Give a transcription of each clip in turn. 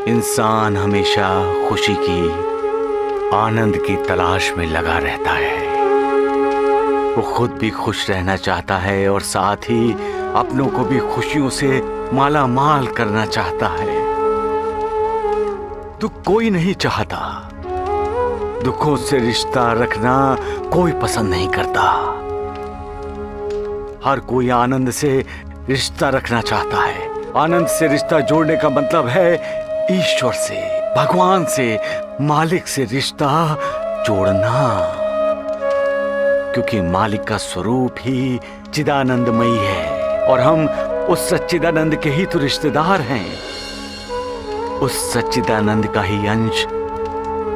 इंसान हमेशा खुशी की, आनंद की तलाश में लगा रहता है। वो खुद भी खुश रहना चाहता है और साथ ही अपनों को भी खुशियों से माला माल करना चाहता है। दुख कोई नहीं चाहता, दुखों से रिश्ता रखना कोई पसंद नहीं करता। हर कोई आनंद से रिश्ता रखना चाहता है। आनंद से रिश्ता जोड़ने का मतलब है ईश्वर से, भगवान से, मालिक से रिश्ता जोड़ना, क्योंकि मालिक का स्वरूप ही चिदानंदमयी है और हम उस सच्चिदानंद के ही तो रिश्तेदार हैं। उस सच्चिदानंद का ही अंश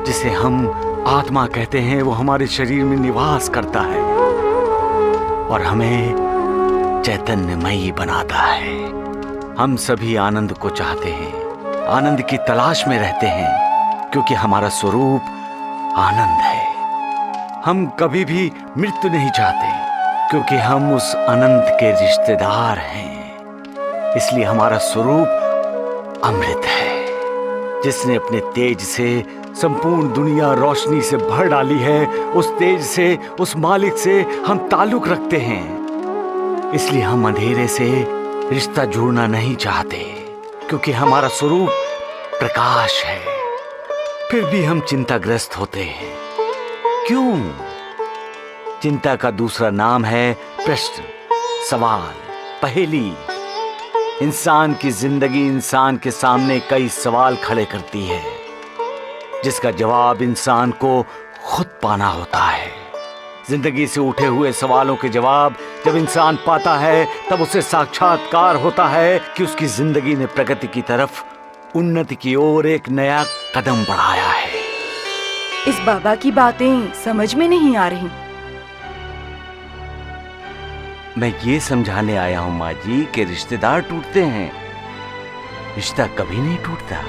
जिसे हम आत्मा कहते हैं, वो हमारे शरीर में निवास करता है और हमें चैतन्यमयी बनाता है। हम सभी आनंद को चाहते हैं, आनंद की तलाश में रहते हैं, क्योंकि हमारा स्वरूप आनंद है। हम कभी भी मृत्यु नहीं चाहते, क्योंकि हम उस अनंत के रिश्तेदार हैं। इसलिए हमारा स्वरूप अमृत है, जिसने अपने तेज से संपूर्ण दुनिया रोशनी से भर डाली है। उस तेज से, उस मालिक से हम ताल्लुक रखते हैं। इसलिए हम अंधेरे से रिश्ता जोड़ना नहीं चाहते, क्योंकि हमारा स्वरूप प्रकाश है। फिर भी हम चिंताग्रस्त होते हैं। क्यों? चिंता का दूसरा नाम है प्रश्न, सवाल, पहेली। इंसान की जिंदगी इंसान के सामने कई सवाल खड़े करती है, जिसका जवाब इंसान को खुद पाना होता है। जिंदगी से उठे हुए सवालों के जवाब जब इंसान पाता है, तब उसे साक्षात्कार होता है कि उसकी जिंदगी ने प्रगति की तरफ, उन्नति की ओर एक नया कदम बढ़ाया है। इस बाबा की बातें समझ में नहीं आ रही। मैं ये समझाने आया हूं माँ जी कि रिश्तेदार टूटते हैं, रिश्ता कभी नहीं टूटता।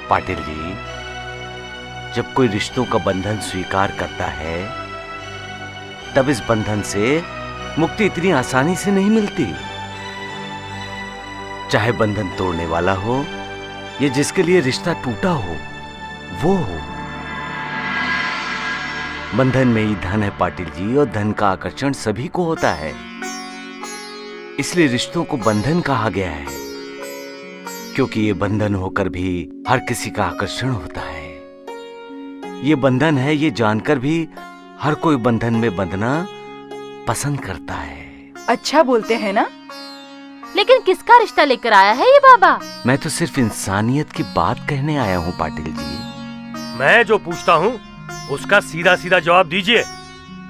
पाटिल जी, जब कोई रिश्तों का बंधन स्वीकार करता है, तब इस बंधन से मुक्ति इतनी आसानी से नहीं मिलती। चाहे बंधन तोड़ने वाला हो या जिसके लिए रिश्ता टूटा हो, वो हो। बंधन में ही धन है पाटिल जी, और धन का आकर्षण सभी को होता है। इसलिए रिश्तों को बंधन कहा गया है, क्योंकि ये बंधन होकर भी हर किसी का आकर्षण होता है। ये बंधन है, ये जानकर भी हर कोई बंधन में बंधना पसंद करता है। अच्छा बोलते हैं ना? लेकिन किसका रिश्ता लेकर आया है ये बाबा? मैं तो सिर्फ इंसानियत की बात कहने आया हूँ पाटिल जी। मैं जो पूछता हूँ उसका सीधा सीधा जवाब दीजिए।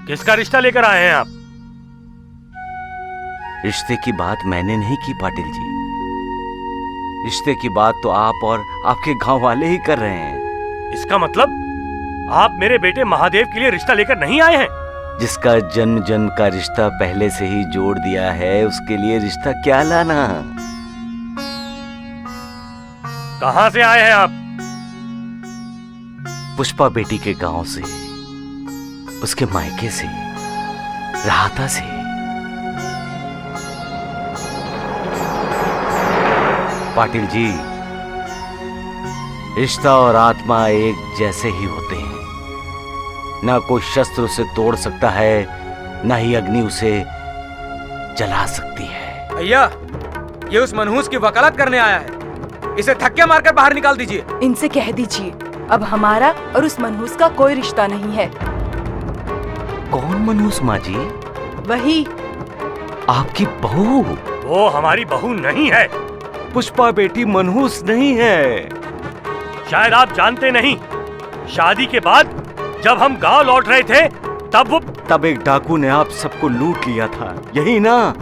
किसका रिश्ता लेकर आए हैं आप? रिश्ते की बात मैंने नहीं की पाटिल जी। रिश्ते की बात तो आप और आपके गांव वाले ही कर रहे हैं। इसका मतलब आप मेरे बेटे महादेव के लिए रिश्ता लेकर नहीं आए हैं? जिसका जन्म जन्म का रिश्ता पहले से ही जोड़ दिया है, उसके लिए रिश्ता क्या लाना। कहाँ से आए हैं आप? पुष्पा बेटी के गांव से, उसके मायके से, राहता से। पाटिल जी, रिश्ता और आत्मा एक जैसे ही होते हैं। ना कोई शस्त्र उसे तोड़ सकता है, ना ही अग्नि उसे जला सकती है। भैया, ये उस मनहूस की वकालत करने आया है। इसे धक्के मारकर बाहर निकाल दीजिए। इनसे कह दीजिए, अब हमारा और उस मनहूस का कोई रिश्ता नहीं है। कौन मनहूस माँ जी? वही आपकी बहू। वो हमारी बहू नहीं है। पुष्पा बेटी मनहूस नहीं है। शायद आप जानते नहीं, शादी के बाद जब हम गांव लौट रहे थे तब एक डाकू ने आप सबको लूट लिया था, यही ना?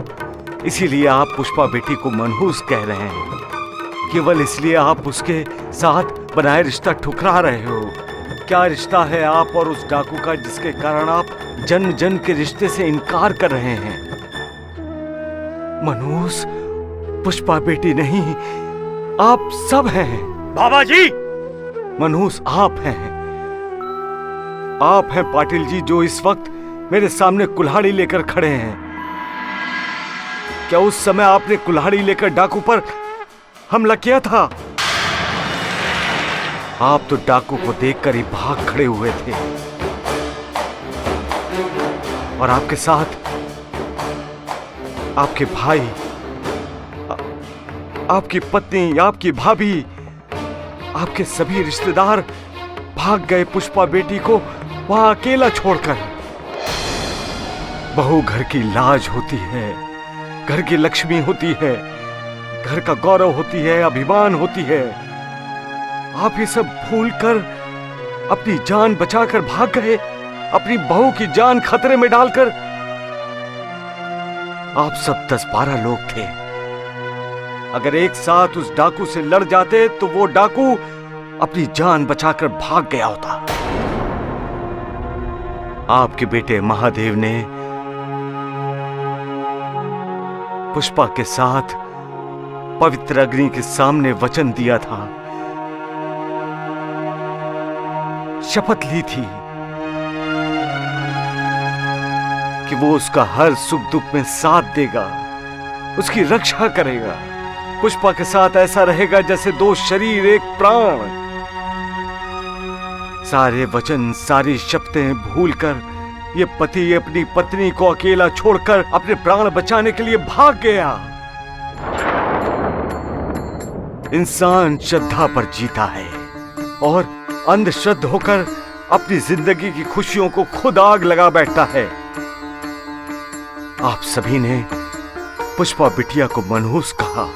इसीलिए आप पुष्पा बेटी को मनहूस कह रहे हैं। केवल इसलिए आप उसके साथ बनाए रिश्ता ठुकरा रहे हो। क्या रिश्ता है आप और उस डाकू का, जिसके कारण आप जन्म जन्म के रिश्ते से इनकार कर रहे हैं? मनहूस पुष्पा बेटी नहीं, आप सब हैं। बाबा जी, मनहूस आप हैं। आप हैं पाटिल जी, जो इस वक्त मेरे सामने कुल्हाड़ी लेकर खड़े हैं। क्या उस समय आपने कुल्हाड़ी लेकर डाकू पर हमला किया था। आप तो डाकू को देखकर ही भाग खड़े हुए थे और आपके साथ आपके भाई, आपकी पत्नी, आपकी भाभी, आपके सभी रिश्तेदार भाग गए पुष्पा बेटी को वहां अकेला छोड़कर। बहू घर की लाज होती है, घर की लक्ष्मी होती है, घर का गौरव होती है, अभिमान होती है। आप ये सब भूलकर अपनी जान बचाकर भाग गए, अपनी बहू की जान खतरे में डालकर। आप सब 10-12 लोग थे। अगर एक साथ उस डाकू से लड़ जाते तो वो डाकू अपनी जान बचाकर भाग गया होता। आपके बेटे महादेव ने पुष्पा के साथ पवित्र अग्नि के सामने वचन दिया था, शपथ ली थी कि वो उसका हर सुख दुख में साथ देगा, उसकी रक्षा करेगा। पुष्पा के साथ ऐसा रहेगा जैसे 2 शरीर 1 प्राण। सारे वचन, सारी शपथें भूलकर ये पति अपनी पत्नी को अकेला छोड़कर अपने प्राण बचाने के लिए भाग गया। इंसान श्रद्धा पर जीता है और अंधश्रद्ध होकर अपनी जिंदगी की खुशियों को खुद आग लगा बैठता है। आप सभी ने पुष्पा बिटिया को मनहूस कहा,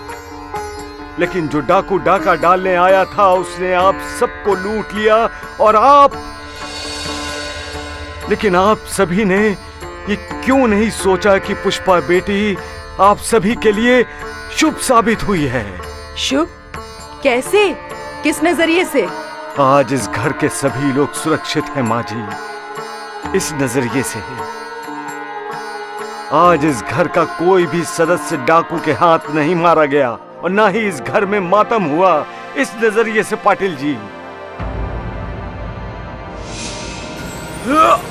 लेकिन जो डाकू डाका डालने आया था उसने आप सबको लूट लिया। और लेकिन आप सभी ने ये क्यों नहीं सोचा कि पुष्पा बेटी आप सभी के लिए शुभ साबित हुई है? शुभ? कैसे? किस नजरिए से? आज इस घर के सभी लोग सुरक्षित हैं माँ जी, इस नजरिए से। आज इस घर का कोई भी सदस्य डाकू के हाथ नहीं मारा गया और ना ही इस घर में मातम हुआ, इस नजरिए से पाटिल जी।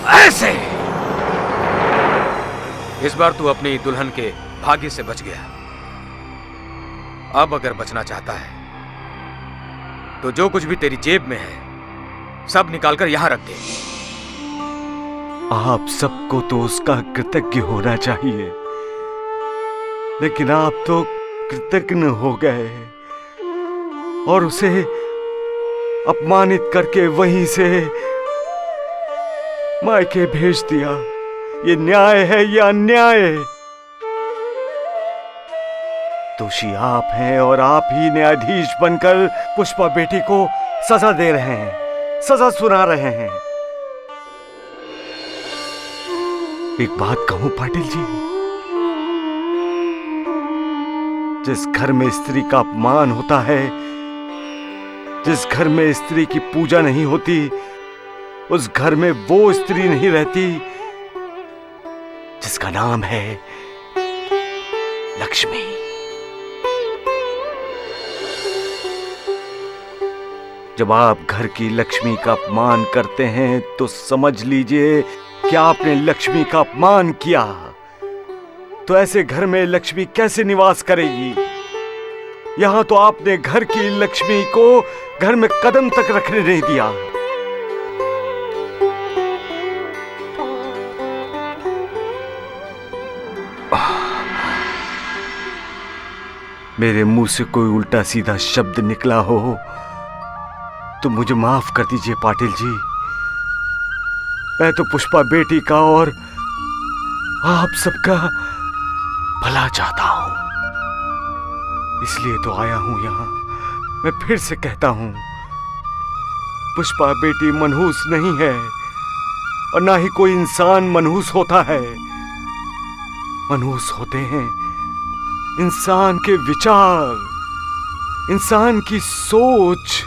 ऐसे इस बार तू अपनी दुल्हन के भाग्य से बच गया। अब अगर बचना चाहता है तो जो कुछ भी तेरी जेब में है सब निकालकर यहां रख दे। आप सबको तो उसका कृतज्ञ होना चाहिए, लेकिन आप तो कृतज्ञ हो गए और उसे अपमानित करके वहीं से मायके भेज दिया। ये न्याय है या अन्याय? दोषी आप हैं और आप ही न्यायाधीश बनकर पुष्पा बेटी को सजा दे रहे हैं, सजा सुना रहे हैं। एक बात कहूं पाटिल जी, जिस घर में स्त्री का अपमान होता है, जिस घर में स्त्री की पूजा नहीं होती, उस घर में वो स्त्री नहीं रहती जिसका नाम है लक्ष्मी। जब आप घर की लक्ष्मी का अपमान करते हैं तो समझ लीजिए कि आपने लक्ष्मी का अपमान किया। तो ऐसे घर में लक्ष्मी कैसे निवास करेगी? यहां तो आपने घर की लक्ष्मी को घर में कदम तक रखने नहीं दिया। मेरे मुंह से कोई उल्टा सीधा शब्द निकला हो तो मुझे माफ कर दीजिए पाटिल जी। मैं तो पुष्पा बेटी का और आप सबका भला चाहता हूं, इसलिए तो आया हूं यहां। मैं फिर से कहता हूं, पुष्पा बेटी मनहूस नहीं है और ना ही कोई इंसान मनहूस होता है। मनहूस होते हैं इंसान के विचार, इंसान की सोच।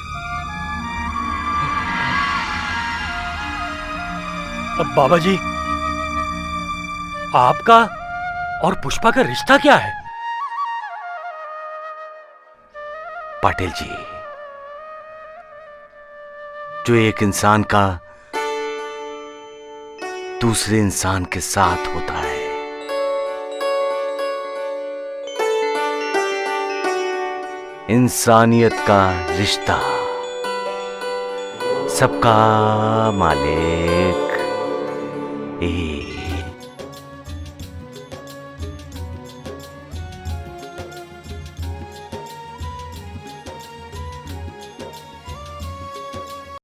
अब बाबा जी, आपका और पुष्पा का रिश्ता क्या है? पाटिल जी, जो एक इंसान का दूसरे इंसान के साथ होता है, इंसानियत का रिश्ता, सबका मालिक एक।